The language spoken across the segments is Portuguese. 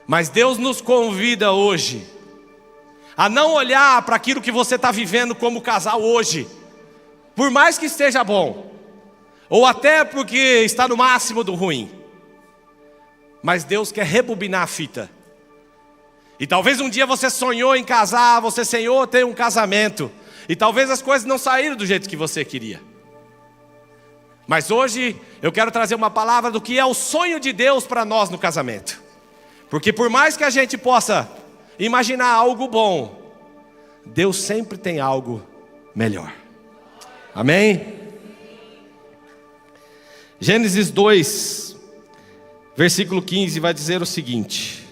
Mas Deus nos convida hoje a não olhar para aquilo que você está vivendo como casal hoje, por mais que esteja bom, ou até porque está no máximo do ruim. Mas Deus quer rebobinar a fita. E talvez um dia você sonhou em casar, você sonhou ter um casamento, e talvez as coisas não saíram do jeito que você queria. Mas hoje eu quero trazer uma palavra do que é o sonho de Deus para nós no casamento. Porque por mais que a gente possa imaginar algo bom, Deus sempre tem algo melhor. Amém? Gênesis 2, versículo 15 vai dizer o seguinte: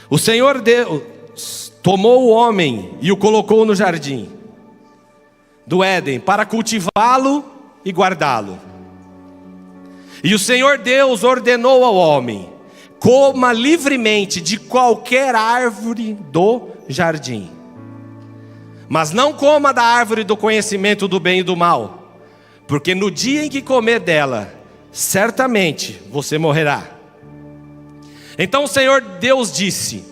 o Senhor Deus tomou o homem e o colocou no jardim do Éden para cultivá-lo e guardá-lo. E o Senhor Deus ordenou ao homem: coma livremente de qualquer árvore do jardim, mas não coma da árvore do conhecimento do bem e do mal, porque no dia em que comer dela, certamente você morrerá. Então o Senhor Deus disse: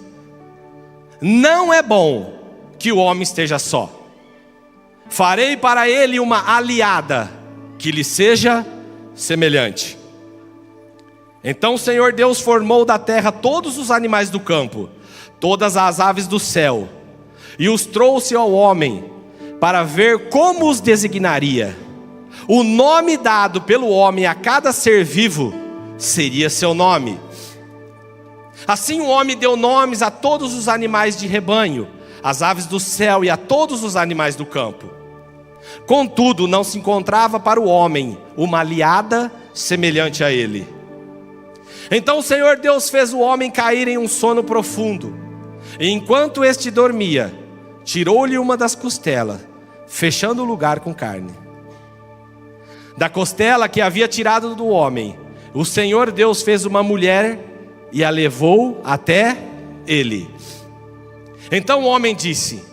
não é bom que o homem esteja só. Farei para ele uma aliada que lhe seja semelhante. Então o Senhor Deus formou da terra todos os animais do campo, todas as aves do céu, e os trouxe ao homem para ver como os designaria. O nome dado pelo homem a cada ser vivo seria seu nome. Assim o homem deu nomes a todos os animais de rebanho, às aves do céu e a todos os animais do campo. Contudo, não se encontrava para o homem uma aliada semelhante a ele. Então o Senhor Deus fez o homem cair em um sono profundo, e enquanto este dormia, tirou-lhe uma das costelas, fechando o lugar com carne. Da costela que havia tirado do homem, o Senhor Deus fez uma mulher e a levou até ele. Então o homem disse: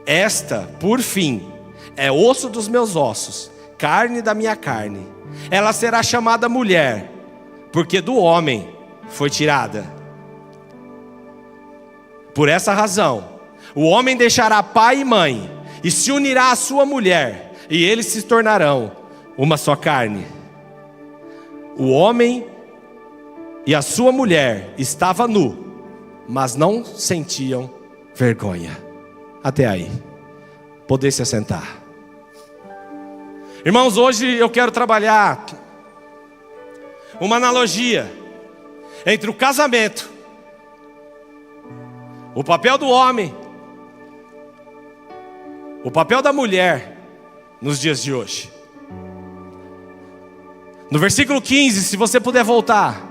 esta, por fim, é osso dos meus ossos, carne da minha carne. Ela será chamada mulher, porque do homem foi tirada. Por essa razão, o homem deixará pai e mãe, e se unirá à sua mulher, e eles se tornarão uma só carne. O homem e a sua mulher estavam nus, mas não sentiam vergonha. Até aí. Poder se assentar. Irmãos, hoje eu quero trabalhar uma analogia entre o casamento, o papel do homem, o papel da mulher nos dias de hoje. No versículo 15, se você puder voltar,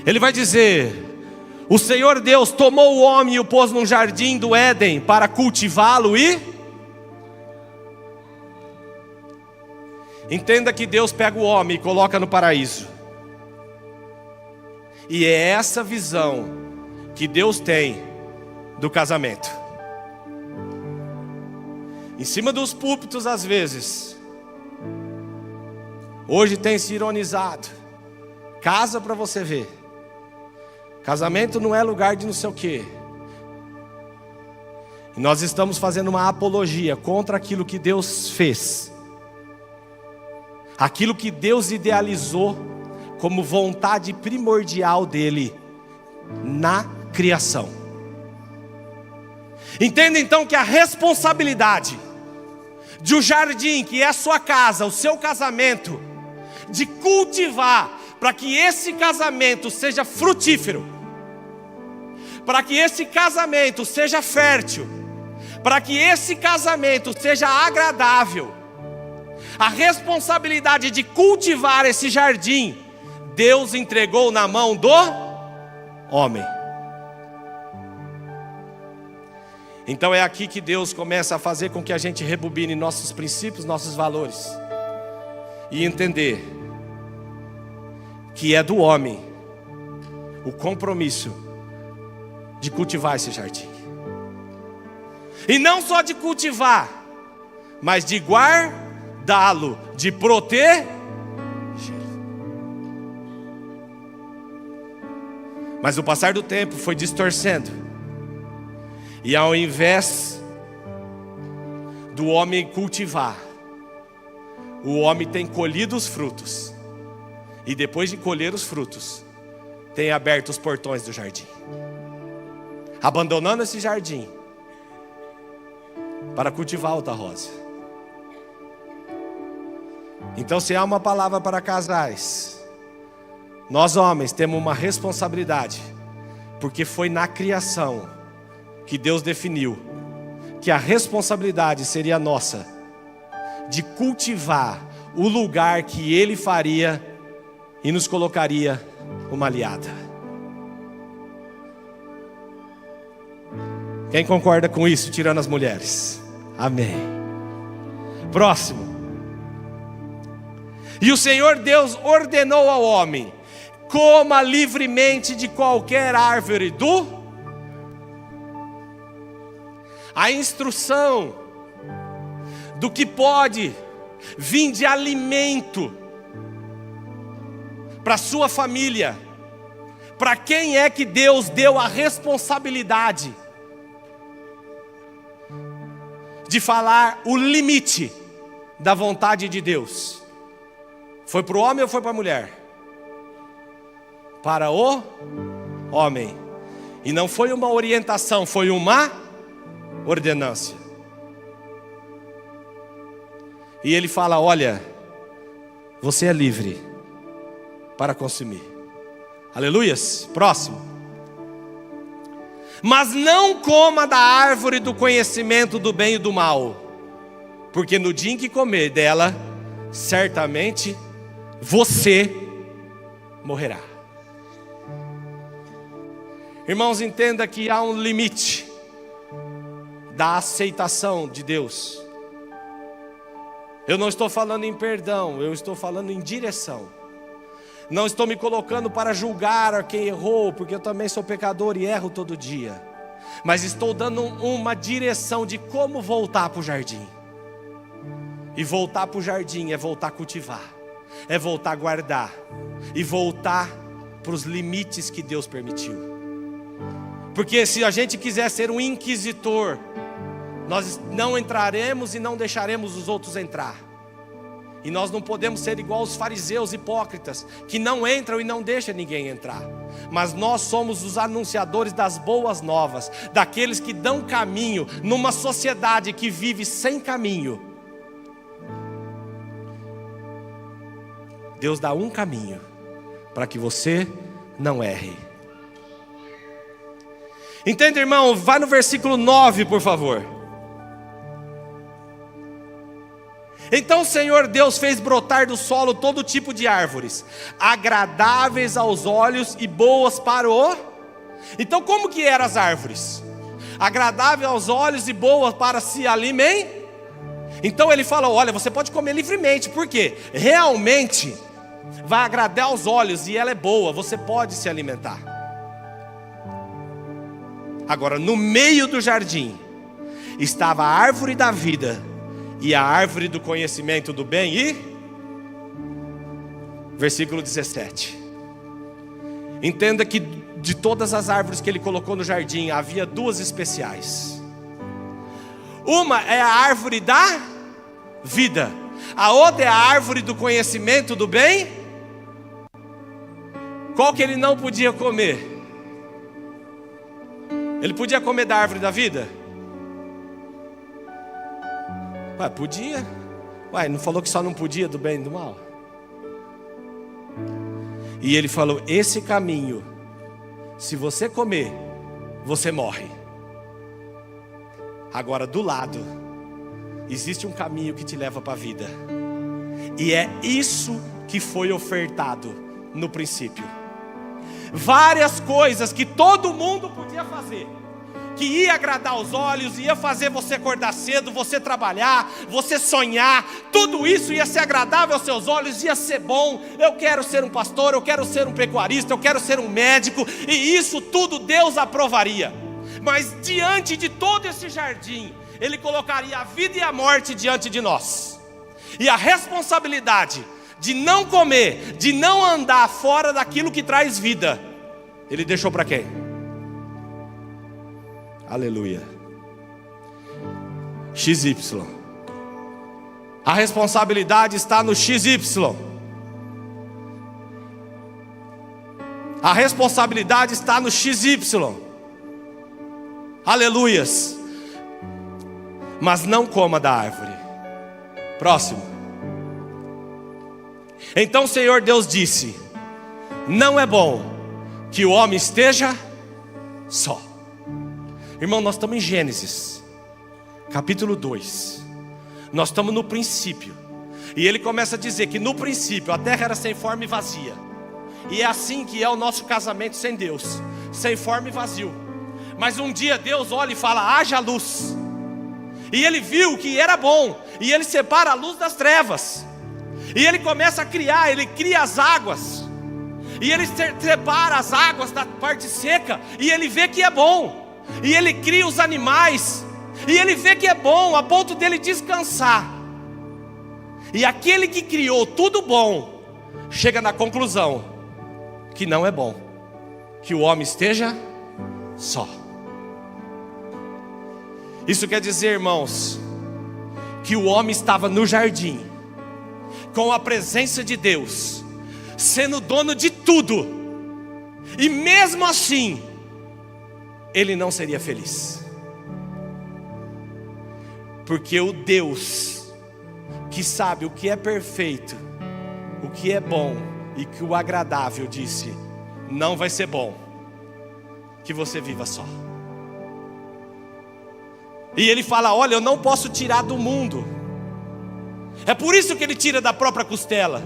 ele vai dizer: o Senhor Deus tomou o homem e o pôs num jardim do Éden para cultivá-lo e... Entenda que Deus pega o homem e coloca no paraíso. E é essa visão que Deus tem do casamento. Em cima dos púlpitos, às vezes, hoje tem se ironizado. Casa para você ver. Casamento não é lugar de não sei o quê. E nós estamos fazendo uma apologia contra aquilo que Deus fez. Aquilo que Deus idealizou como vontade primordial dele na criação. Entenda então que a responsabilidade de um jardim, que é a sua casa, o seu casamento, de cultivar para que esse casamento seja frutífero, para que esse casamento seja fértil, para que esse casamento seja agradável, a responsabilidade de cultivar esse jardim, Deus entregou na mão do homem. Então é aqui que Deus começa a fazer com que a gente rebobine nossos princípios, nossos valores, e entender que é do homem o compromisso de cultivar esse jardim. E não só de cultivar, mas de guardá-lo, de proteger. Mas o passar do tempo foi distorcendo. E ao invés do homem cultivar, o homem tem colhido os frutos. E depois de colher os frutos, tem aberto os portões do jardim, abandonando esse jardim para cultivar outra rosa. Então, se há uma palavra para casais, nós homens temos uma responsabilidade, porque foi na criação que Deus definiu que a responsabilidade seria nossa, de cultivar o lugar que Ele faria e nos colocaria uma aliada. Quem concorda com isso, tirando as mulheres? Amém. Próximo. E o Senhor Deus ordenou ao homem: coma livremente de qualquer árvore a instrução do que pode vir de alimento para sua família. Para quem é que Deus deu a responsabilidade de falar o limite da vontade de Deus? Foi para o homem ou foi para a mulher? Para o homem. E não foi uma orientação, foi uma ordenância. E ele fala: olha, você é livre para consumir. Aleluias. Próximo. Mas não coma da árvore do conhecimento do bem e do mal, porque no dia em que comer dela, certamente você morrerá. Irmãos, entenda que há um limite da aceitação de Deus. Eu não estou falando em perdão, eu estou falando em direção. Não estou me colocando para julgar quem errou, porque eu também sou pecador e erro todo dia. Mas estou dando uma direção de como voltar para o jardim. E voltar para o jardim é voltar a cultivar, é voltar a guardar, e voltar para os limites que Deus permitiu. Porque se a gente quiser ser um inquisitor, nós não entraremos e não deixaremos os outros entrar. E nós não podemos ser igual os fariseus hipócritas, que não entram e não deixam ninguém entrar. Mas nós somos os anunciadores das boas novas, daqueles que dão caminho numa sociedade que vive sem caminho. Deus dá um caminho para que você não erre. Entende, irmão? Vai no versículo 9, por favor. Então o Senhor Deus fez brotar do solo todo tipo de árvores, agradáveis aos olhos e boas para o... Então como que eram as árvores? Agradáveis aos olhos e boas para se alimentar. Então ele fala: olha, você pode comer livremente, porque realmente vai agradar aos olhos e ela é boa, você pode se alimentar. Agora, no meio do jardim estava a árvore da vida e a árvore do conhecimento do bem e... Versículo 17. Entenda que de todas as árvores que ele colocou no jardim, havia duas especiais. Uma é a árvore da vida, a outra é a árvore do conhecimento do bem. Qual que ele não podia comer? Ele podia comer da árvore da vida? Ué, podia. Ué, não falou que só não podia do bem e do mal? E ele falou: esse caminho, se você comer, você morre. Agora do lado existe um caminho que te leva para a vida. E é isso que foi ofertado no princípio. Várias coisas que todo mundo podia fazer, que ia agradar aos olhos, ia fazer você acordar cedo, você trabalhar, você sonhar, tudo isso ia ser agradável aos seus olhos, ia ser bom. Eu quero ser um pastor, eu quero ser um pecuarista, eu quero ser um médico, e isso tudo Deus aprovaria. Mas diante de todo esse jardim, Ele colocaria a vida e a morte diante de nós, e a responsabilidade de não comer, de não andar fora daquilo que traz vida, Ele deixou para quem? Aleluia. XY. A responsabilidade está no XY. A responsabilidade está no XY. Aleluias. Mas não coma da árvore. Próximo. Então o Senhor Deus disse: não é bom que o homem esteja só. Irmão, nós estamos em Gênesis capítulo 2. Nós estamos no princípio. E ele começa a dizer que no princípio a terra era sem forma e vazia. E é assim que é o nosso casamento sem Deus, sem forma e vazio. Mas um dia Deus olha e fala: haja luz. E ele viu que era bom. E ele separa a luz das trevas. E ele começa a criar, ele cria as águas. E ele separa as águas da parte seca. E ele vê que é bom. E ele cria os animais. E ele vê que é bom, a ponto dele descansar. E aquele que criou tudo bom chega na conclusão que não é bom que o homem esteja só. Isso quer dizer, irmãos, que o homem estava no jardim, com a presença de Deus, sendo dono de tudo, e mesmo assim ele não seria feliz. Porque o Deus que sabe o que é perfeito, o que é bom e que o agradável disse: não vai ser bom que você viva só. E ele fala: olha, eu não posso tirar do mundo. É por isso que ele tira da própria costela.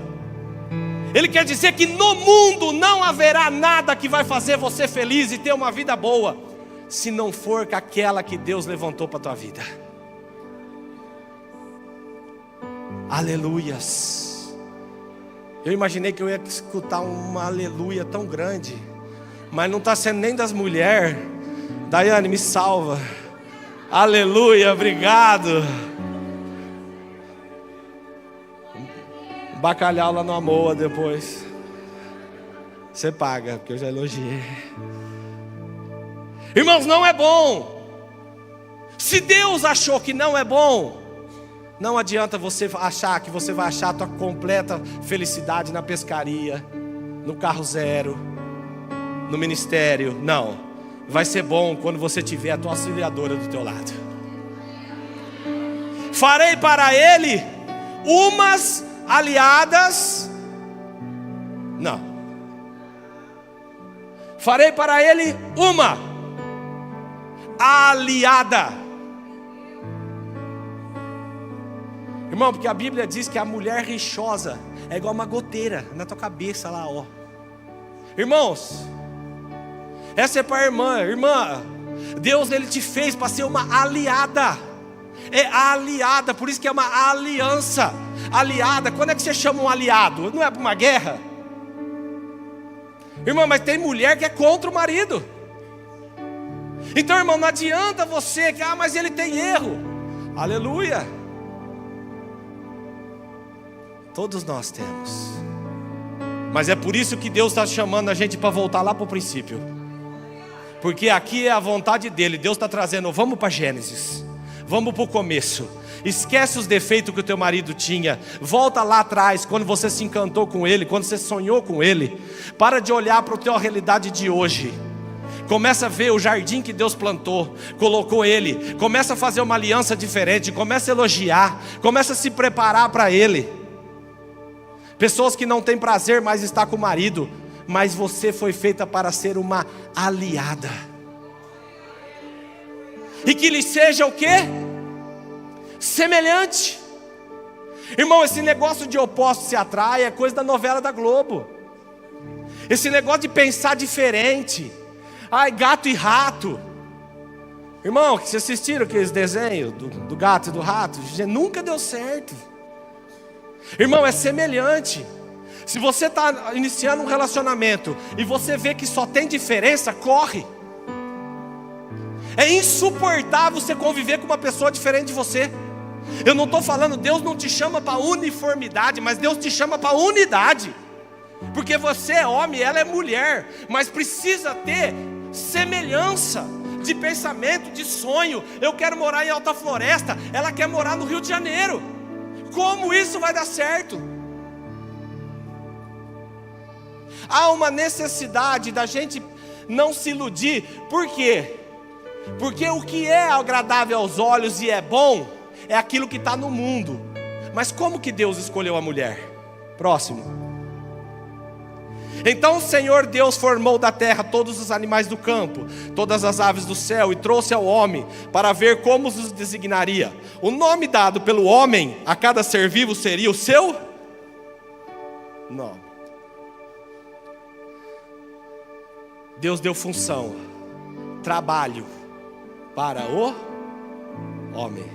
Ele quer dizer que no mundo não haverá nada que vai fazer você feliz e ter uma vida boa, se não for com aquela que Deus levantou para a tua vida. Aleluias. Eu imaginei que eu ia escutar uma aleluia tão grande, mas não está sendo nem das mulheres. Daiane, me salva. Aleluia, obrigado. Bacalhau lá no Amoa depois. Você paga, porque eu já elogiei. Irmãos, não é bom. Se Deus achou que não é bom, não adianta você achar que você vai achar a tua completa felicidade na pescaria, no carro zero, no ministério. Não, vai ser bom quando você tiver a tua auxiliadora do teu lado. Farei para ele umas aliadas. Não. Farei para ele uma aliada. Irmão, porque a Bíblia diz que a mulher rixosa é igual uma goteira na tua cabeça lá, ó. Irmãos, essa é para a irmã. Irmã, Deus, ele te fez para ser uma aliada. É aliada, por isso que é uma aliança. Aliada, quando é que você chama um aliado? Não é para uma guerra? Irmão, mas tem mulher que é contra o marido. Então, irmão, não adianta você que, mas ele tem erro. Aleluia. Todos nós temos. Mas é por isso que Deus está chamando a gente para voltar lá para o princípio. Porque aqui é a vontade dele. Deus está trazendo, vamos para Gênesis. Vamos para o começo. Esquece os defeitos que o teu marido tinha. Volta lá atrás, quando você se encantou com ele, quando você sonhou com ele. Para de olhar para a tua realidade de hoje. Começa a ver o jardim que Deus plantou, colocou ele. Começa a fazer uma aliança diferente. Começa a elogiar. Começa a se preparar para ele. Pessoas que não têm prazer mais estar com o marido, mas você foi feita para ser uma aliada. E que lhe seja o quê? Semelhante. Irmão, esse negócio de opostos se atrai é coisa da novela da Globo. Esse negócio de pensar diferente. Ai, gato e rato. Irmão, vocês assistiram aqueles desenhos do gato e do rato? Nunca deu certo. Irmão, é semelhante. Se você está iniciando um relacionamento e você vê que só tem diferença, corre. É insuportável você conviver com uma pessoa diferente de você. Eu não estou falando, Deus não te chama para uniformidade, mas Deus te chama para unidade. Porque você é homem, ela é mulher, mas precisa ter semelhança de pensamento, de sonho. Eu quero morar em Alta Floresta, ela quer morar no Rio de Janeiro. Como isso vai dar certo? Há uma necessidade da gente não se iludir. Por quê? Porque o que é agradável aos olhos e é bom é aquilo que está no mundo. Mas como que Deus escolheu a mulher? Próximo. Então o Senhor Deus formou da terra todos os animais do campo, todas as aves do céu, e trouxe ao homem para ver como os designaria. O nome dado pelo homem a cada ser vivo seria o seu nome. Deus deu função, trabalho para o homem.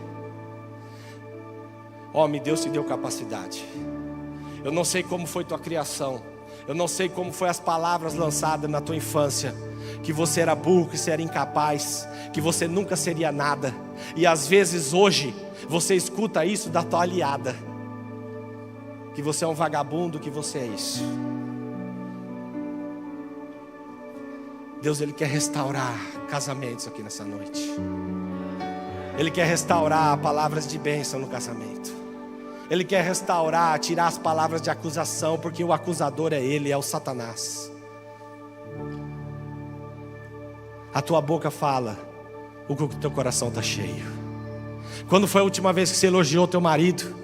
Homem, Deus te deu capacidade. Eu não sei como foi tua criação, eu não sei como foi as palavras lançadas na tua infância, que você era burro, que você era incapaz, que você nunca seria nada. E às vezes hoje você escuta isso da tua aliada, que você é um vagabundo, que você é isso. Deus, Ele quer restaurar casamentos aqui nessa noite. Ele quer restaurar palavras de bênção no casamento. Ele quer restaurar, tirar as palavras de acusação, porque o acusador é ele, é o Satanás. A tua boca fala o que o teu coração está cheio. Quando foi a última vez que você elogiou teu marido?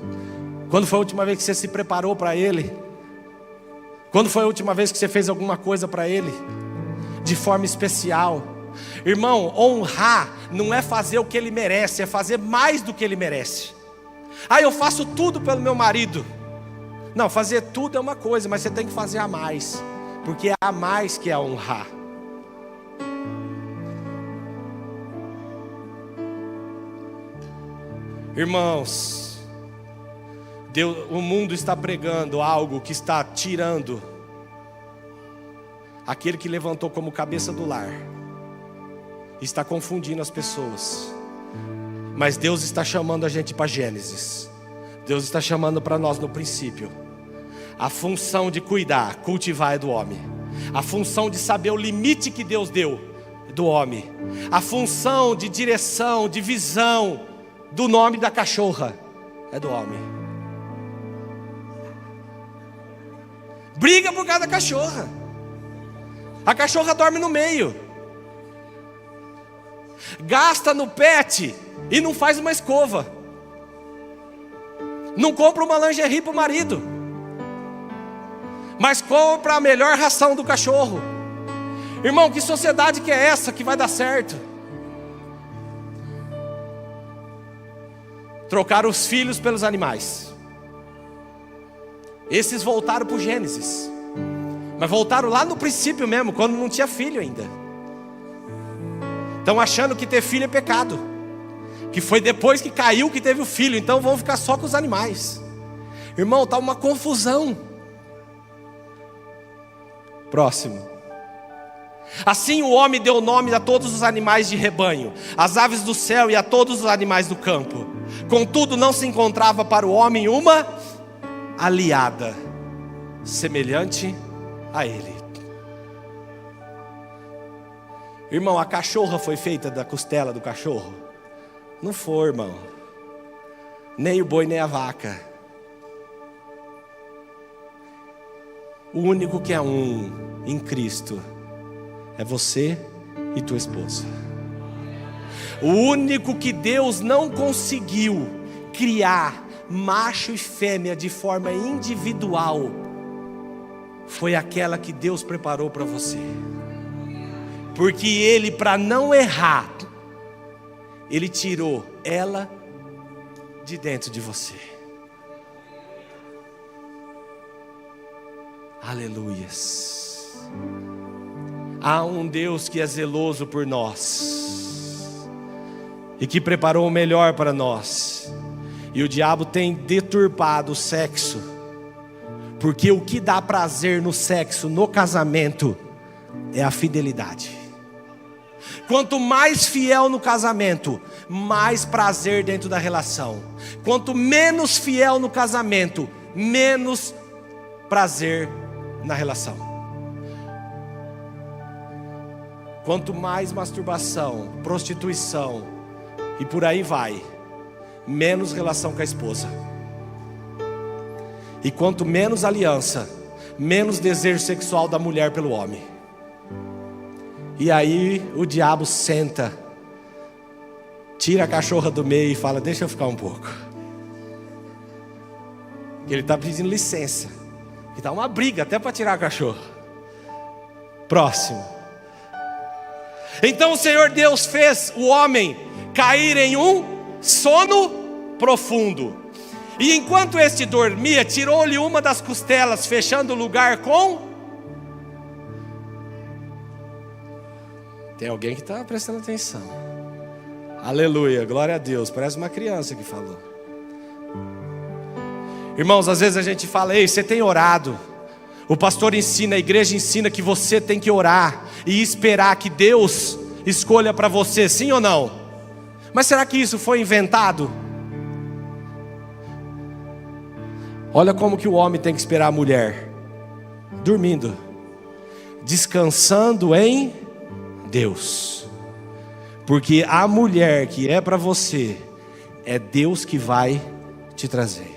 Quando foi a última vez que você se preparou para ele? Quando foi a última vez que você fez alguma coisa para ele? De forma especial. Irmão, honrar não é fazer o que ele merece, é fazer mais do que ele merece. Ah, eu faço tudo pelo meu marido. Não, fazer tudo é uma coisa, mas você tem que fazer a mais, porque é a mais que é honrar. Irmãos, Deus, o mundo está pregando algo que está tirando aquele que levantou como cabeça do lar, está confundindo as pessoas. Mas Deus está chamando a gente para Gênesis. Deus está chamando para nós no princípio. A função de cuidar, cultivar é do homem. A função de saber o limite que Deus deu é do homem. A função de direção, de visão do nome da cachorra é do homem. Briga por causa da cachorra. A cachorra dorme no meio. Gasta no pet e não faz uma escova. Não compra uma lingerie para o marido, mas compra a melhor ração do cachorro. Irmão, que sociedade que é essa que vai dar certo? Trocaram os filhos pelos animais. Esses voltaram para o Gênesis, mas voltaram lá no princípio mesmo, quando não tinha filho ainda. Estão achando que ter filho é pecado, que foi depois que caiu que teve o filho, então vão ficar só com os animais. Irmão, está uma confusão. Próximo. Assim o homem deu nome a todos os animais de rebanho, às aves do céu e a todos os animais do campo. Contudo não se encontrava para o homem uma aliada semelhante a ele. Irmão, a cachorra foi feita da costela do cachorro? Não foi, irmão. Nem o boi, nem a vaca. O único que é um em Cristo é você e tua esposa. O único que Deus não conseguiu criar macho e fêmea de forma individual foi aquela que Deus preparou para você. Porque Ele, para não errar, Ele tirou ela de dentro de você. Aleluias. Há um Deus que é zeloso por nós e que preparou o melhor para nós. E o diabo tem deturpado o sexo, porque o que dá prazer no sexo, no casamento, é a fidelidade. Quanto mais fiel no casamento, mais prazer dentro da relação. Quanto menos fiel no casamento, menos prazer na relação. Quanto mais masturbação, prostituição e por aí vai, menos relação com a esposa. E quanto menos aliança, menos desejo sexual da mulher pelo homem. E aí o diabo senta, tira a cachorra do meio e fala: deixa eu ficar um pouco. Ele está pedindo licença. E está uma briga até para tirar a cachorra. Próximo. Então o Senhor Deus fez o homem cair em um sono profundo. E enquanto este dormia, tirou-lhe uma das costelas, fechando o lugar com... Tem alguém que está prestando atenção. Aleluia, glória a Deus. Parece uma criança que falou. Irmãos, às vezes a gente fala: ei, você tem orado? O pastor ensina, a igreja ensina que você tem que orar e esperar que Deus escolha para você, sim ou não? Mas será que isso foi inventado? Olha como que o homem tem que esperar a mulher: dormindo, descansando em Deus. Porque a mulher que é para você, é Deus que vai te trazer.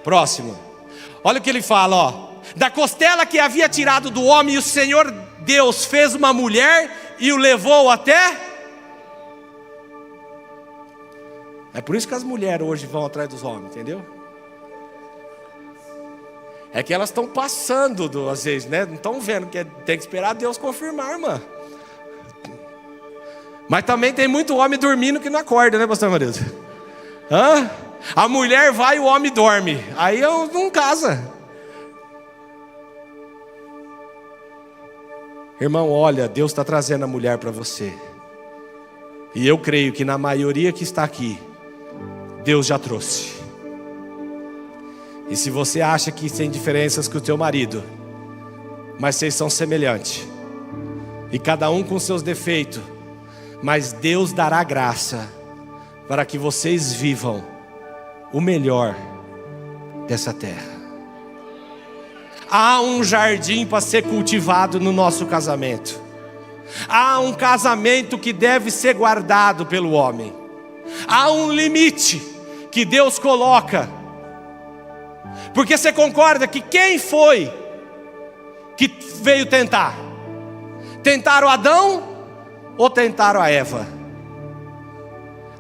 Próximo. Olha o que ele fala, ó: da costela que havia tirado do homem, o Senhor Deus fez uma mulher e o levou até... É por isso que as mulheres hoje vão atrás dos homens, entendeu? É que elas estão passando, às vezes, né? Não estão vendo que tem que esperar Deus confirmar, irmã. Mas também tem muito homem dormindo que não acorda, né, pastor Marido? Hã? A mulher vai e o homem dorme. Aí não casa. Irmão, olha, Deus está trazendo a mulher para você. E eu creio que na maioria que está aqui, Deus já trouxe. E se você acha que tem diferenças com o teu marido, mas vocês são semelhantes, e cada um com seus defeitos, mas Deus dará graça para que vocês vivam o melhor dessa terra. Há um jardim para ser cultivado no nosso casamento. Há um casamento que deve ser guardado pelo homem. Há um limite que Deus coloca. Porque você concorda que quem foi que veio tentar? Tentaram Adão ou tentaram a Eva?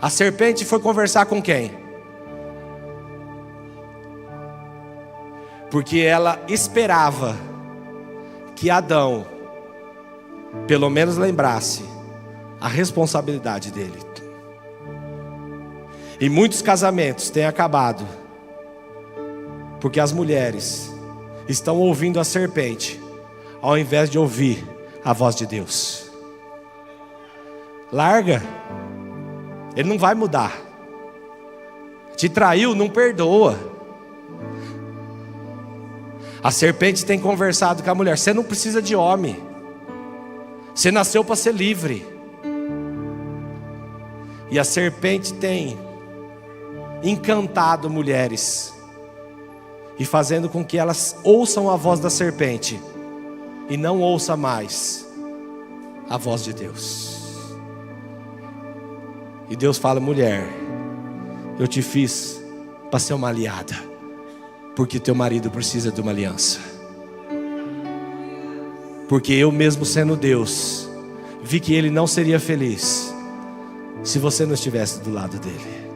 A serpente foi conversar com quem? Porque ela esperava que Adão pelo menos lembrasse a responsabilidade dele. E muitos casamentos têm acabado porque as mulheres estão ouvindo a serpente ao invés de ouvir a voz de Deus. Larga, ele não vai mudar. Te traiu, não perdoa. A serpente tem conversado com a mulher: você não precisa de homem, você nasceu para ser livre. E a serpente tem encantado mulheres e fazendo com que elas ouçam a voz da serpente e não ouçam mais a voz de Deus. E Deus fala: mulher, eu te fiz para ser uma aliada, porque teu marido precisa de uma aliança. Porque eu mesmo sendo Deus, vi que ele não seria feliz se você não estivesse do lado dele.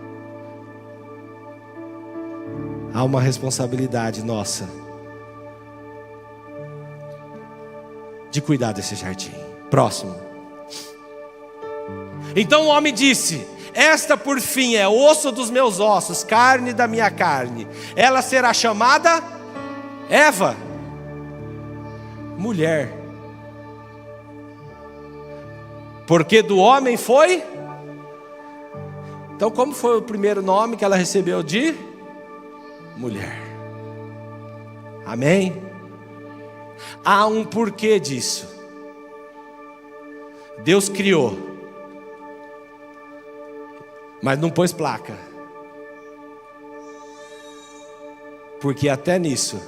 Há uma responsabilidade nossa de cuidar desse jardim. Próximo. Então o homem disse: esta por fim é osso dos meus ossos, carne da minha carne. Ela será chamada Eva, mulher, porque do homem foi. Então como foi o primeiro nome que ela recebeu? De mulher. Amém? Há um porquê disso. Deus criou, mas não pôs placa, porque até nisso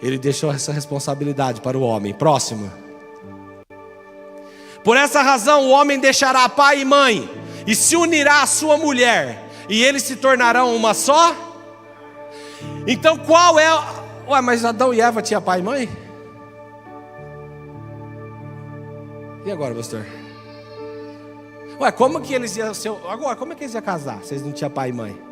Ele deixou essa responsabilidade para o homem. Próximo. Por essa razão o homem deixará pai e mãe e se unirá à sua mulher, e eles se tornarão uma só. Então qual é... Ué, mas Adão e Eva tinham pai e mãe? E agora, pastor? Ué, como que eles iam ser... Agora, como é que eles iam casar se eles não tinham pai e mãe?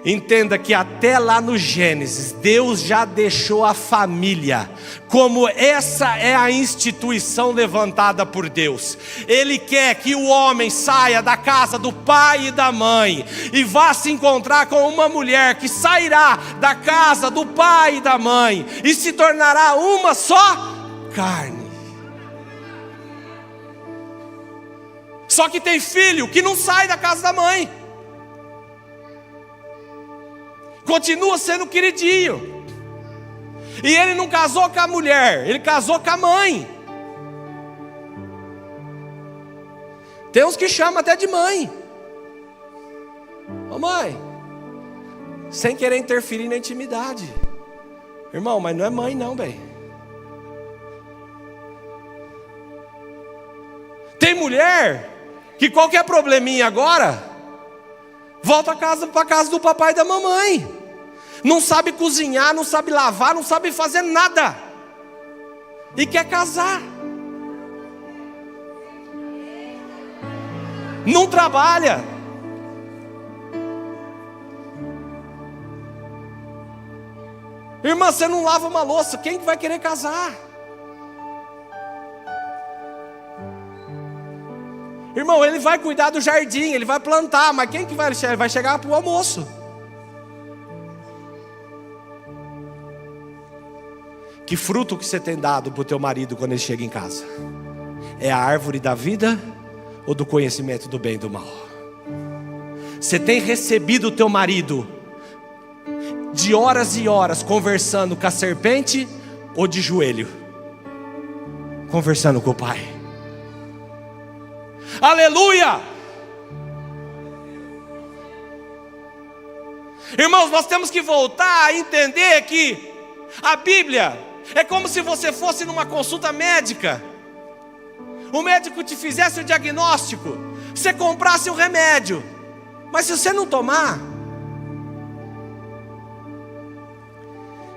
Entenda que até lá no Gênesis, Deus já deixou a família, como essa é a instituição levantada por Deus. Ele quer que o homem saia da casa do pai e da mãe, e vá se encontrar com uma mulher que sairá da casa do pai e da mãe, e se tornará uma só carne. Só que tem filho que não sai da casa da mãe, continua sendo queridinho. E ele não casou com a mulher, ele casou com a mãe. Tem uns que chamam até de mãe. Ô mãe, sem querer interferir na intimidade. Irmão, mas não é mãe não, bem. Tem mulher que qualquer probleminha agora volta para a casa do papai e da mamãe. Não sabe cozinhar, não sabe lavar, não sabe fazer nada. E quer casar. Não trabalha. Irmã, você não lava uma louça, quem que vai querer casar? Irmão, ele vai cuidar do jardim, ele vai plantar, mas quem que vai chegar? Ele vai chegar para o almoço. Que fruto que você tem dado para o teu marido quando ele chega em casa? É a árvore da vida ou do conhecimento do bem e do mal? Você tem recebido o teu marido de horas e horas conversando com a serpente ou de joelho? Conversando com o pai. Aleluia! Irmãos, nós temos que voltar a entender que a Bíblia é como se você fosse numa consulta médica. O médico te fizesse o diagnóstico, você comprasse o remédio, mas se você não tomar...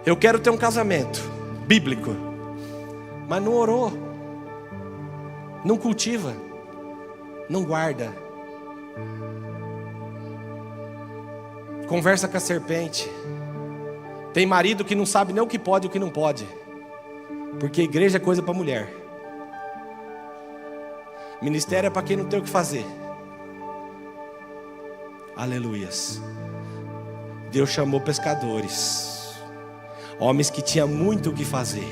Eu quero ter um casamento bíblico, mas não orou, não cultiva, não guarda, conversa com a serpente. Tem marido que não sabe nem o que pode e o que não pode, porque igreja é coisa para mulher, ministério é para quem não tem o que fazer. Aleluias. Deus chamou pescadores, homens que tinham muito o que fazer.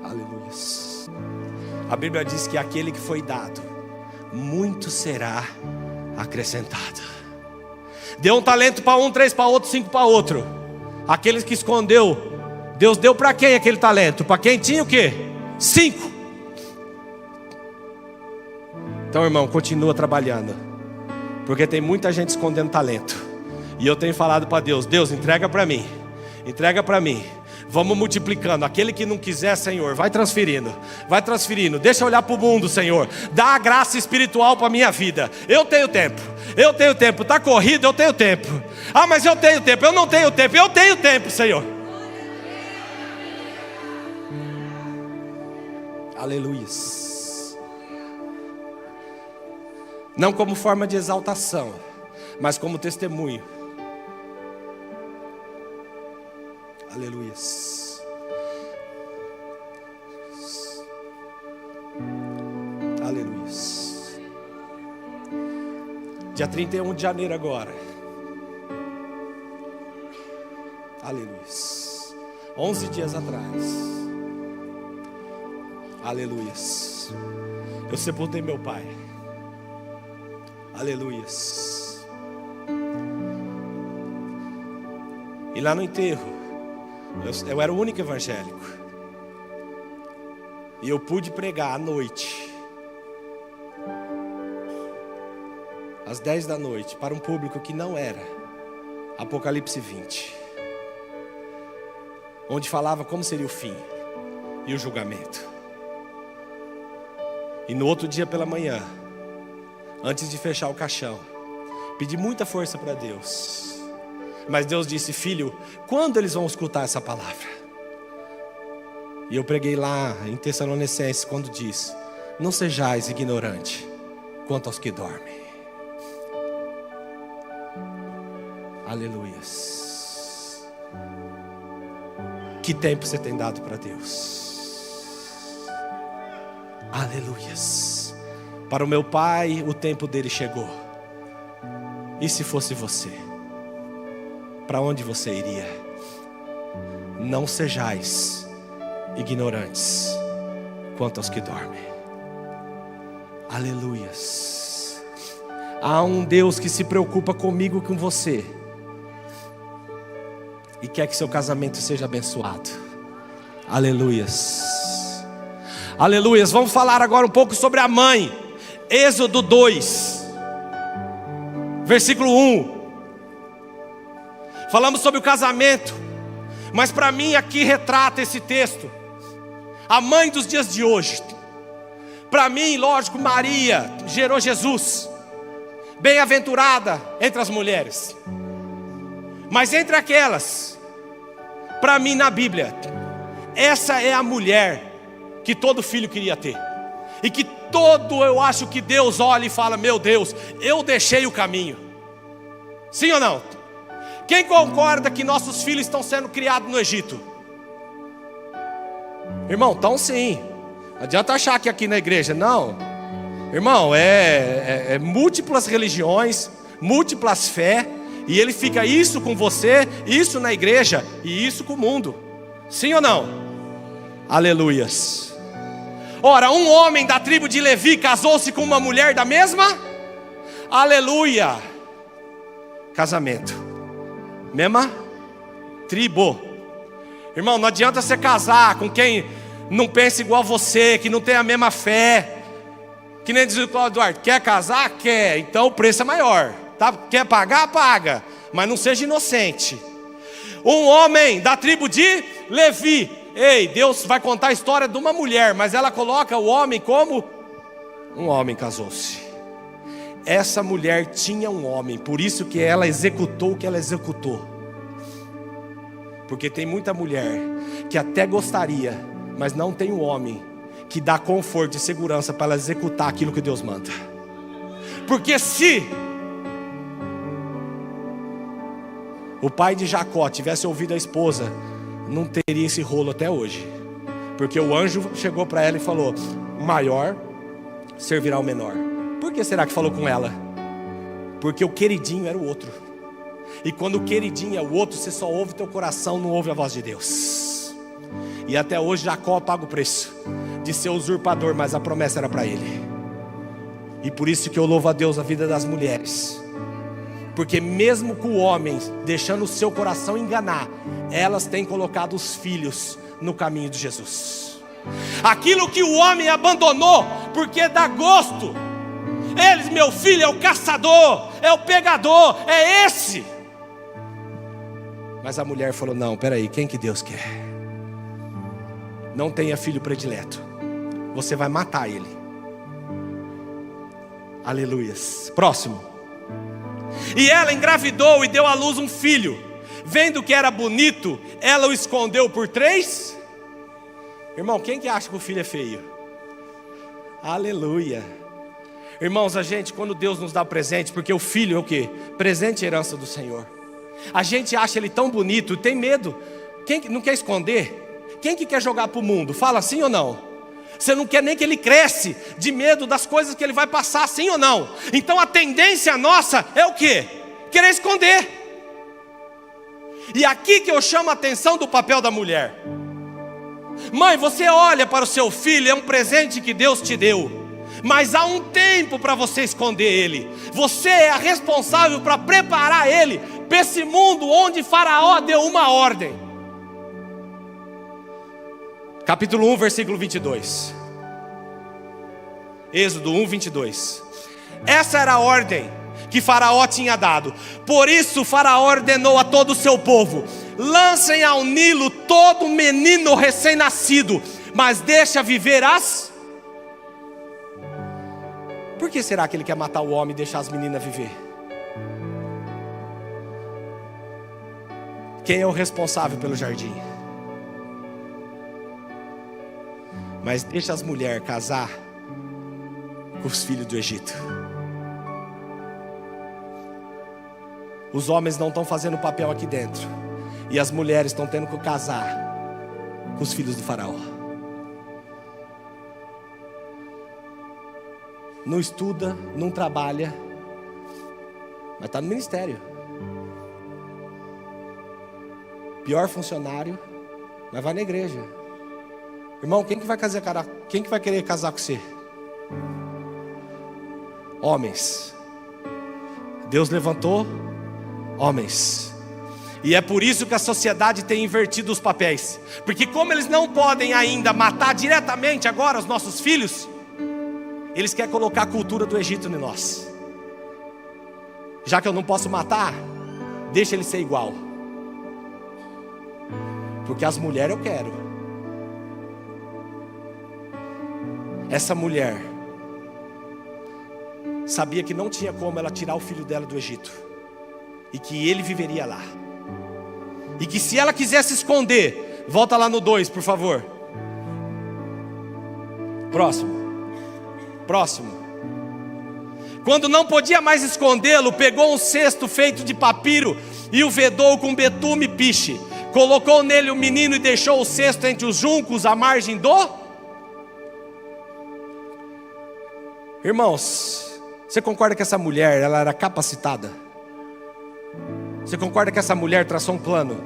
Aleluia. A Bíblia diz que aquele que foi dado, muito será acrescentado. Deu um talento para um, 3 para outro, 5 para outro. Aqueles que escondeu, Deus deu para quem aquele talento? Para quem tinha o quê? 5. Então, irmão, continua trabalhando, porque tem muita gente escondendo talento. E eu tenho falado para Deus: Deus, entrega para mim, entrega para mim. Vamos multiplicando. Aquele que não quiser, Senhor, vai transferindo, deixa eu olhar para o mundo, Senhor. Dá a graça espiritual para a minha vida. Eu tenho tempo, está corrido, eu tenho tempo. Ah, mas eu tenho tempo, eu não tenho tempo. Eu tenho tempo, Senhor. Aleluia. Não como forma de exaltação, mas como testemunho. Aleluia. Aleluia. Dia 31 de janeiro agora. Aleluia. 11 dias atrás. Aleluia. Eu sepultei meu pai. Aleluia. E lá no enterro, eu era o único evangélico, e eu pude pregar à noite. às 10 da noite, para um público que não era Apocalipse 20, onde falava como seria o fim e o julgamento. E no outro dia pela manhã, antes de fechar o caixão, pedi muita força para Deus. Mas Deus disse: filho, quando eles vão escutar essa palavra? E eu preguei lá em Tessalonicenses, quando diz: não sejais ignorante quanto aos que dormem. Aleluias. Que tempo você tem dado para Deus? Aleluias. Para o meu pai, o tempo dele chegou. E se fosse você, para onde você iria? Não sejais ignorantes quanto aos que dormem. Aleluias. Há um Deus que se preocupa comigo e com você, e quer que seu casamento seja abençoado. Aleluias. Aleluias. Vamos falar agora um pouco sobre a mãe. Êxodo 2, versículo 1. Falamos sobre o casamento, mas para mim aqui retrata esse texto a mãe dos dias de hoje. Para mim, lógico, Maria gerou Jesus, bem-aventurada entre as mulheres. Mas entre aquelas, para mim na Bíblia, essa é a mulher que todo filho queria ter. E que eu acho que Deus olha e fala: meu Deus, eu deixei o caminho. Sim ou não? Quem concorda que nossos filhos estão sendo criados no Egito? Irmão, estão sim. Não adianta achar que aqui na igreja, não. Irmão, é múltiplas religiões, múltiplas fé. E ele fica isso com você, isso na igreja e isso com o mundo. Sim ou não? Aleluias. Ora, um homem da tribo de Levi casou-se com uma mulher da mesma? Aleluia. Casamento. Mesma tribo. Irmão, não adianta você casar com quem não pensa igual a você, que não tem a mesma fé. Que nem diz o Cláudio Duarte: quer casar? Quer. Então o preço é maior. Tá? Quer pagar? Paga. Mas não seja inocente. Um homem da tribo de Levi. Ei, Deus vai contar a história de uma mulher, mas ela coloca o homem como um homem casou-se. Essa mulher tinha um homem, por isso que ela executou o que ela executou. Porque tem muita mulher que até gostaria, mas não tem um homem que dá conforto e segurança para ela executar aquilo que Deus manda. Porque se o pai de Jacó tivesse ouvido a esposa, não teria esse rolo até hoje. Porque o anjo chegou para ela e falou: o maior servirá ao menor. Por que será que falou com ela? Porque o queridinho era o outro. E quando o queridinho é o outro, você só ouve teu coração, não ouve a voz de Deus. E até hoje Jacó paga o preço de ser usurpador, mas a promessa era para ele. E por isso que eu louvo a Deus a vida das mulheres. Porque mesmo com o homem deixando o seu coração enganar, elas têm colocado os filhos no caminho de Jesus. Aquilo que o homem abandonou porque dá gosto, eles: meu filho é o caçador, é o pegador, é esse. Mas a mulher falou: não, peraí, quem que Deus quer? Não tenha filho predileto, você vai matar ele. Aleluias. Próximo. E ela engravidou e deu à luz um filho. Vendo que era bonito, ela o escondeu por 3. Irmão, quem que acha que o filho é feio? Aleluia. Irmãos, a gente, quando Deus nos dá presente, porque o filho é o quê? Presente e herança do Senhor. A gente acha ele tão bonito, tem medo. Quem não quer esconder? Quem que quer jogar para o mundo? Fala sim ou não? Você não quer nem que ele cresce, de medo das coisas que ele vai passar, sim ou não? Então a tendência nossa é o quê? Querer esconder. E aqui que eu chamo a atenção do papel da mulher. Mãe, você olha para o seu filho, é um presente que Deus te deu, mas há um tempo para você esconder ele. Você é a responsável para preparar ele para esse mundo onde Faraó deu uma ordem. Capítulo 1, versículo 22. Êxodo 1, 22. Essa era a ordem que Faraó tinha dado. Por isso Faraó ordenou a todo o seu povo: lancem ao Nilo todo menino recém-nascido, mas deixa viver as... Por que será que ele quer matar o homem e deixar as meninas viver? Quem é o responsável pelo jardim? Mas deixa as mulheres casar com os filhos do Egito. Os homens não estão fazendo papel aqui dentro, e as mulheres estão tendo que casar com os filhos do faraó. Não estuda, não trabalha, mas está no ministério. Pior funcionário, mas vai na igreja. Irmão, quem que vai querer casar com você? Homens. Deus levantou homens. E é por isso que a sociedade tem invertido os papéis. Porque como eles não podem ainda matar diretamente agora os nossos filhos, eles querem colocar a cultura do Egito em nós. Já que eu não posso matar, deixa ele ser igual. Porque as mulheres eu quero. Essa mulher sabia que não tinha como ela tirar o filho dela do Egito, e que ele viveria lá, e que se ela quisesse esconder, volta lá no 2, por favor. Próximo. Quando não podia mais escondê-lo, pegou um cesto feito de papiro e o vedou com betume e piche. Colocou nele o menino e deixou o cesto entre os juncos à margem do... Irmãos, você concorda que essa mulher, ela era capacitada? Você concorda que essa mulher traçou um plano?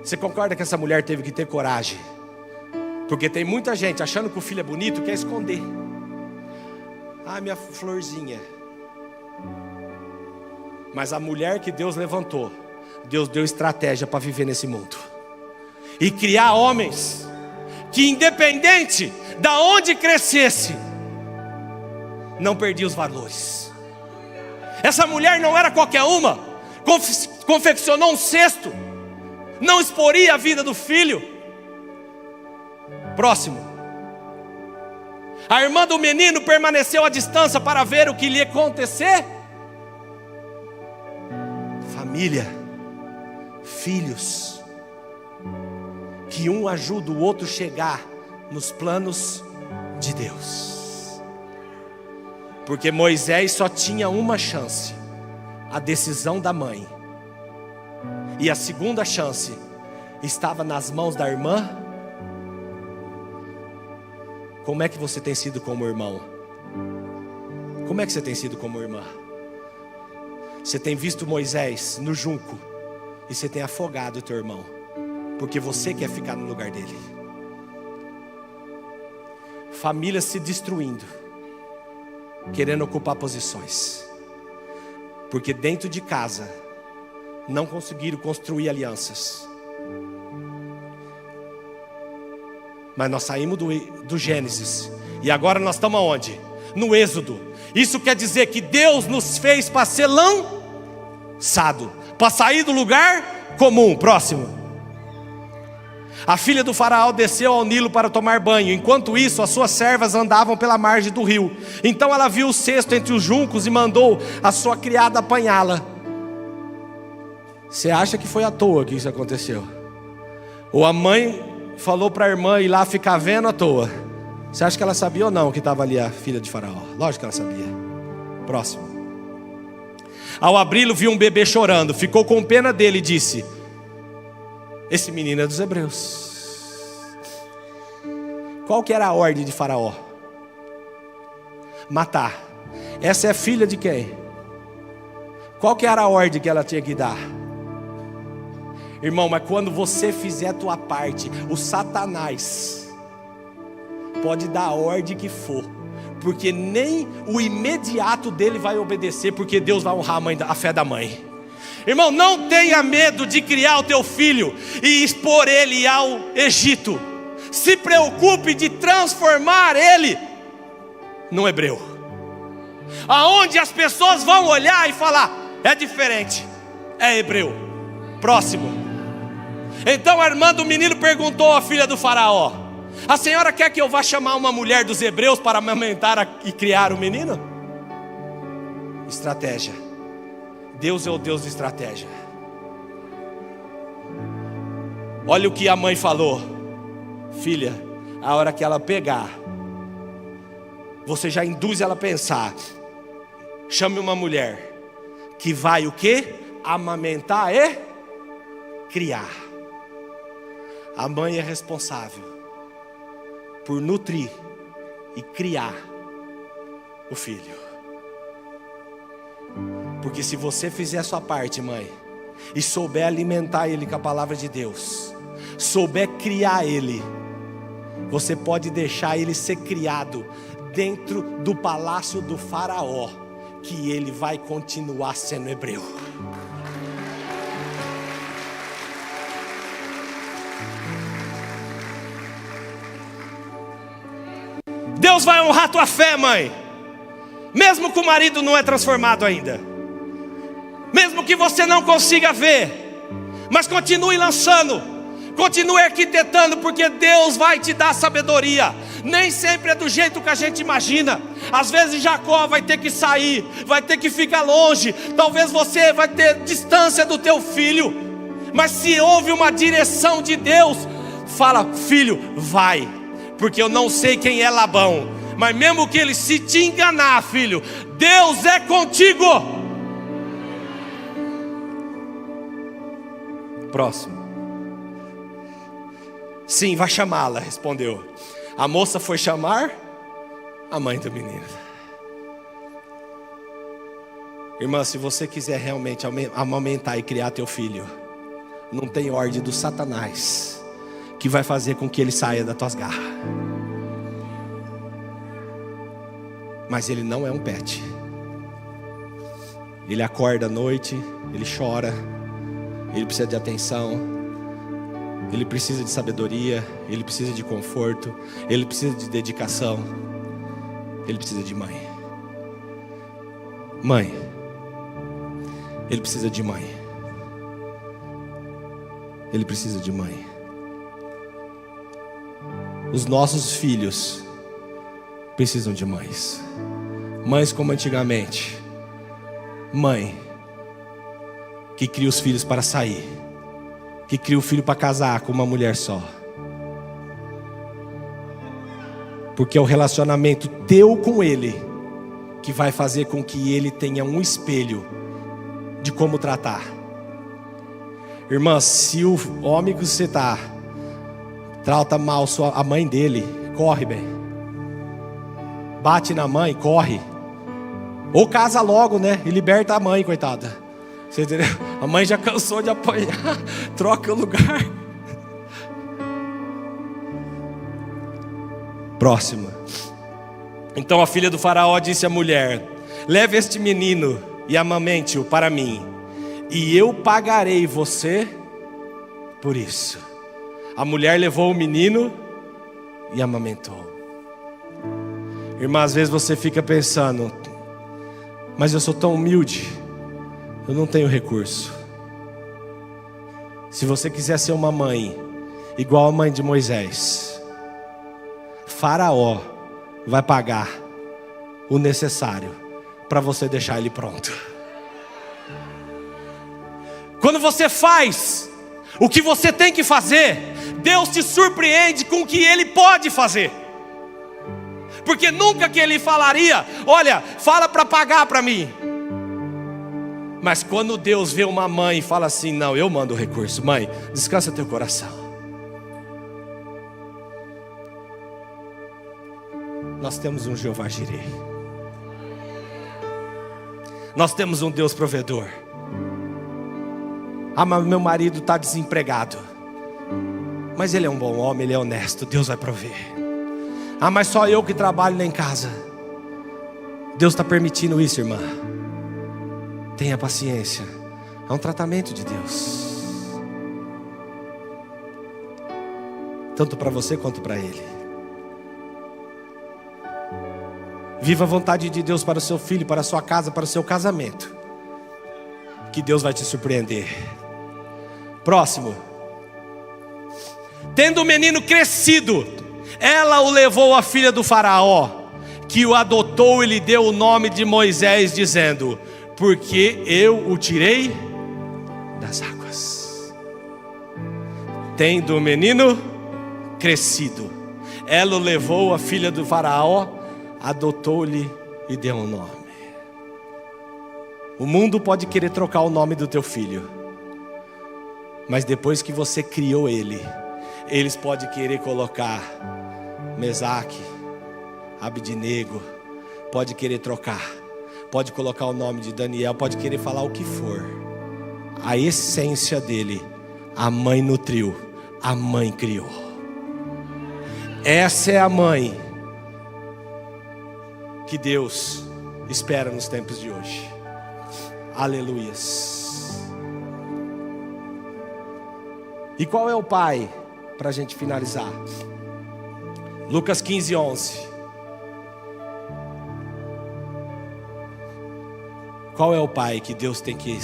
Você concorda que essa mulher teve que ter coragem? Porque tem muita gente achando que o filho é bonito, quer esconder. Ah, minha florzinha. Mas a mulher que Deus levantou, Deus deu estratégia para viver nesse mundo e criar homens que, independente da onde crescesse, não perdia os valores. Essa mulher não era qualquer uma. Confeccionou um cesto, não exporia a vida do filho. Próximo. A irmã do menino permaneceu à distância para ver o que lhe ia acontecer. Família, filhos, que um ajuda o outro a chegar nos planos de Deus. Porque Moisés só tinha uma chance, a decisão da mãe, e a segunda chance estava nas mãos da irmã. Como é que você tem sido como irmão? Como é que você tem sido como irmã? Você tem visto Moisés no junco e você tem afogado o teu irmão, porque você quer ficar no lugar dele. Famílias se destruindo, querendo ocupar posições, porque dentro de casa não conseguiram construir alianças. Mas nós saímos do Gênesis e agora nós estamos aonde? No Êxodo. Isso quer dizer que Deus nos fez para ser lançado, para sair do lugar comum. Próximo. A filha do faraó desceu ao Nilo para tomar banho. Enquanto isso, as suas servas andavam pela margem do rio. Então ela viu o cesto entre os juncos e mandou a sua criada apanhá-la. Você acha que foi à toa que isso aconteceu? Ou a mãe falou para a irmã ir lá ficar vendo à toa? Você acha que ela sabia ou não que estava ali a filha de faraó? Lógico que ela sabia. Próximo. Ao abri-lo, viu um bebê chorando. Ficou com pena dele e disse: esse menino é dos hebreus. Qual que era a ordem de faraó? Matar. Essa é filha de quem? Qual que era a ordem que ela tinha que dar? Irmão, mas quando você fizer a tua parte, o Satanás pode dar a ordem que for, porque nem o imediato dele vai obedecer, porque Deus vai honrar a fé da mãe. Irmão, não tenha medo de criar o teu filho e expor ele ao Egito. Se preocupe de transformar ele num hebreu. aonde as pessoas vão olhar e falar: é diferente, é hebreu. Próximo. Então a irmã do menino perguntou à filha do faraó: a senhora quer que eu vá chamar uma mulher dos hebreus para amamentar e criar o menino? Estratégia. Deus é o Deus de estratégia. Olha o que a mãe falou: filha, a hora que ela pegar, você já induz ela a pensar. Chame uma mulher que vai o quê? Amamentar e criar. A mãe é responsável por nutrir e criar o filho. Porque se você fizer a sua parte, mãe, e souber alimentar ele com a palavra de Deus, souber criar ele, você pode deixar ele ser criado dentro do palácio do faraó, que ele vai continuar sendo hebreu. Deus vai honrar tua fé, mãe, mesmo que o marido não é transformado ainda, mesmo que você não consiga ver, mas continue lançando, continue arquitetando, porque Deus vai te dar sabedoria. Nem sempre é do jeito que a gente imagina. Às vezes Jacó vai ter que sair, vai ter que ficar longe, talvez você vai ter distância do teu filho, mas se houve uma direção de Deus, fala: filho, vai, porque eu não sei quem é Labão, mas mesmo que ele se te enganar, filho, Deus é contigo. Próximo. Sim, vai chamá-la, respondeu. A moça foi chamar a mãe do menino. Irmã, se você quiser realmente amamentar e criar teu filho, não tem ordem do Satanás que vai fazer com que ele saia das tuas garras. Mas ele não é um pet. Ele acorda à noite, ele chora, ele precisa de atenção, ele precisa de sabedoria, ele precisa de conforto, ele precisa de dedicação, ele precisa de mãe. Mãe, ele precisa de mãe. Ele precisa de mãe. Os nossos filhos precisam de mães. Mães como antigamente. Mãe que cria os filhos para sair, que cria o filho para casar com uma mulher só. Porque é o relacionamento teu com ele que vai fazer com que ele tenha um espelho de como tratar. Irmã, se o homem que você está trata mal a mãe dele, corre, bem. Bate na mãe, corre. Ou casa logo, né? E liberta a mãe, coitada. Você entendeu? A mãe já cansou de apanhar. Troca o lugar. Próxima. Então a filha do faraó disse à mulher: leve este menino e amamente-o para mim, e eu pagarei você por isso. A mulher levou o menino e amamentou. Irmã, às vezes você fica pensando: mas eu sou tão humilde, eu não tenho recurso. Se você quiser ser uma mãe igual a mãe de Moisés, Faraó vai pagar o necessário para você deixar ele pronto. Quando você faz o que você tem que fazer, Deus te surpreende com o que Ele pode fazer. Porque nunca que Ele falaria: olha, fala para pagar para mim. Mas quando Deus vê uma mãe e fala assim: não, eu mando o recurso. Mãe, descansa teu coração. Nós temos um Jeová Jireh. Nós temos um Deus provedor. Ah, mas meu marido está desempregado. Mas ele é um bom homem, ele é honesto, Deus vai prover. Ah, mas só eu que trabalho lá em casa. Deus está permitindo isso, irmã. Tenha paciência. É um tratamento de Deus, tanto para você quanto para ele. Viva a vontade de Deus para o seu filho, para a sua casa, para o seu casamento, que Deus vai te surpreender. Próximo. Tendo o menino crescido, ela o levou à filha do faraó, que o adotou e lhe deu o nome de Moisés, dizendo: porque eu o tirei das águas. Tendo o menino crescido, ela o levou à filha do faraó, adotou-lhe e deu um nome. O mundo pode querer trocar o nome do teu filho, mas depois que você criou ele, eles podem querer colocar Mesaque, Abidnego, pode querer trocar, pode colocar o nome de Daniel, pode querer falar o que for. A essência dele, a mãe nutriu, a mãe criou. Essa é a mãe que Deus espera nos tempos de hoje. Aleluias. E qual é o pai, para a gente finalizar? Lucas 15, 11. Qual é o pai que Deus tem que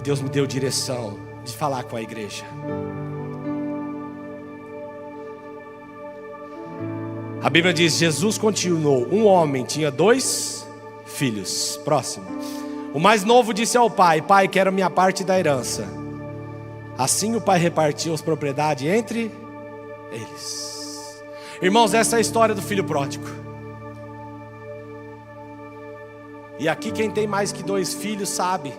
Deus me deu direção de falar com a igreja? A Bíblia diz, Jesus continuou: um homem tinha 2 filhos. Próximo. O mais novo disse ao pai: pai, quero minha parte da herança. Assim o pai repartiu as propriedades entre eles. Irmãos, essa é a história do filho pródigo. E aqui quem tem mais que 2 filhos sabe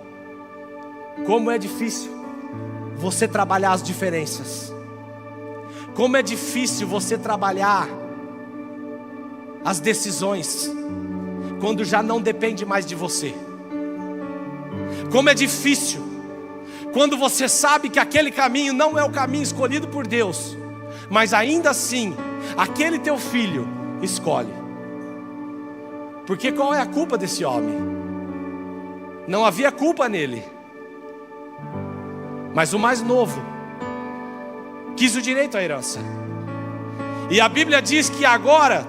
como é difícil você trabalhar as diferenças. Como é difícil você trabalhar as decisões quando já não depende mais de você. Como é difícil quando você sabe que aquele caminho não é o caminho escolhido por Deus, mas ainda assim aquele teu filho escolhe. Porque qual é a culpa desse homem? Não havia culpa nele, mas o mais novo quis o direito à herança. E a Bíblia diz que agora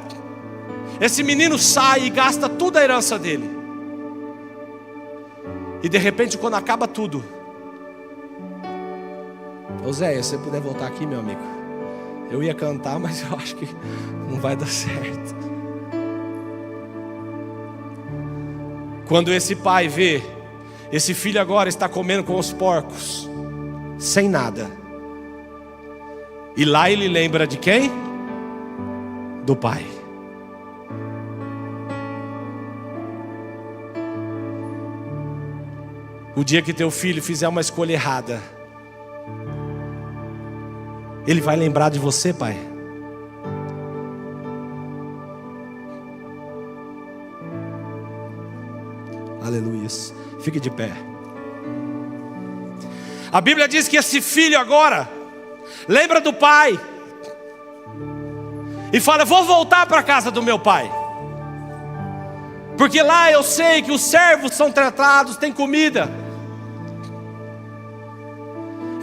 esse menino sai e gasta toda a herança dele. E de repente, quando acaba tudo, Oséias, se você puder voltar aqui, meu amigo. Eu ia cantar, mas eu acho que não vai dar certo. Quando esse pai vê esse filho agora está comendo com os porcos, sem nada, e lá ele lembra de quem? Do pai. O dia que teu filho fizer uma escolha errada, ele vai lembrar de você, pai. Aleluia. Fique de pé. A Bíblia diz que esse filho agora lembra do pai e fala: vou voltar para a casa do meu pai, porque lá eu sei que os servos são tratados, tem comida.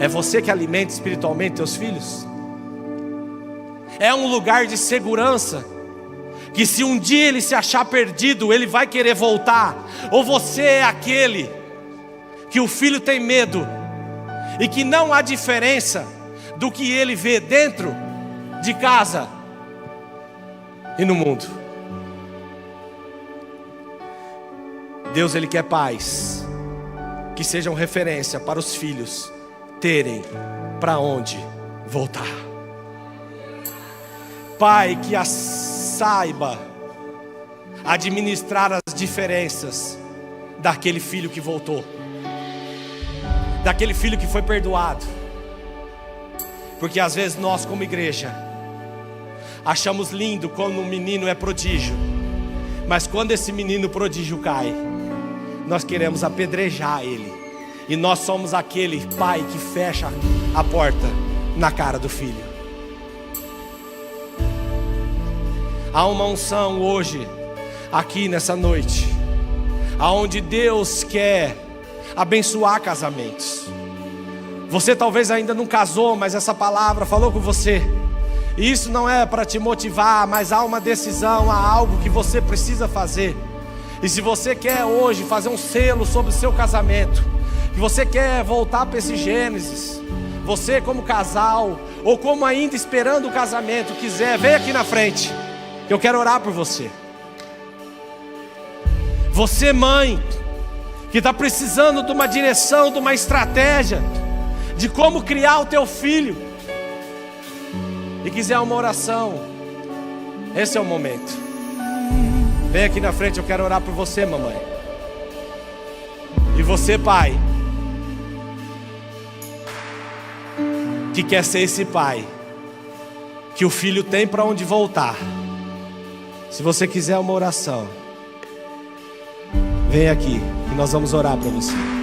É você que alimenta espiritualmente teus filhos? É um lugar de segurança, que se um dia ele se achar perdido, ele vai querer voltar? Ou você é aquele que o filho tem medo e que não há diferença do que ele vê dentro de casa e no mundo? Deus, Ele quer pais que sejam referência para os filhos terem para onde voltar. Pai que saiba administrar as diferenças daquele filho que voltou, daquele filho que foi perdoado. Porque às vezes nós, como igreja, achamos lindo quando um menino é prodígio, mas quando esse menino prodígio cai, nós queremos apedrejar ele. E nós somos aquele pai que fecha a porta na cara do filho. Há uma unção hoje, aqui nessa noite, aonde Deus quer abençoar casamentos. Você talvez ainda não casou, mas essa palavra falou com você. E isso não é para te motivar, mas há uma decisão, há algo que você precisa fazer. E se você quer hoje fazer um selo sobre o seu casamento, que você quer voltar para esse Gênesis, você como casal, ou como ainda esperando o casamento, quiser, vem aqui na frente, que eu quero orar por você. Você mãe, que está precisando de uma direção, de uma estratégia, de como criar o teu filho, e quiser uma oração, esse é o momento. Vem aqui na frente, eu quero orar por você, mamãe. E você, pai, que quer ser esse pai que o filho tem para onde voltar. Se você quiser uma oração, vem aqui, que nós vamos orar para você.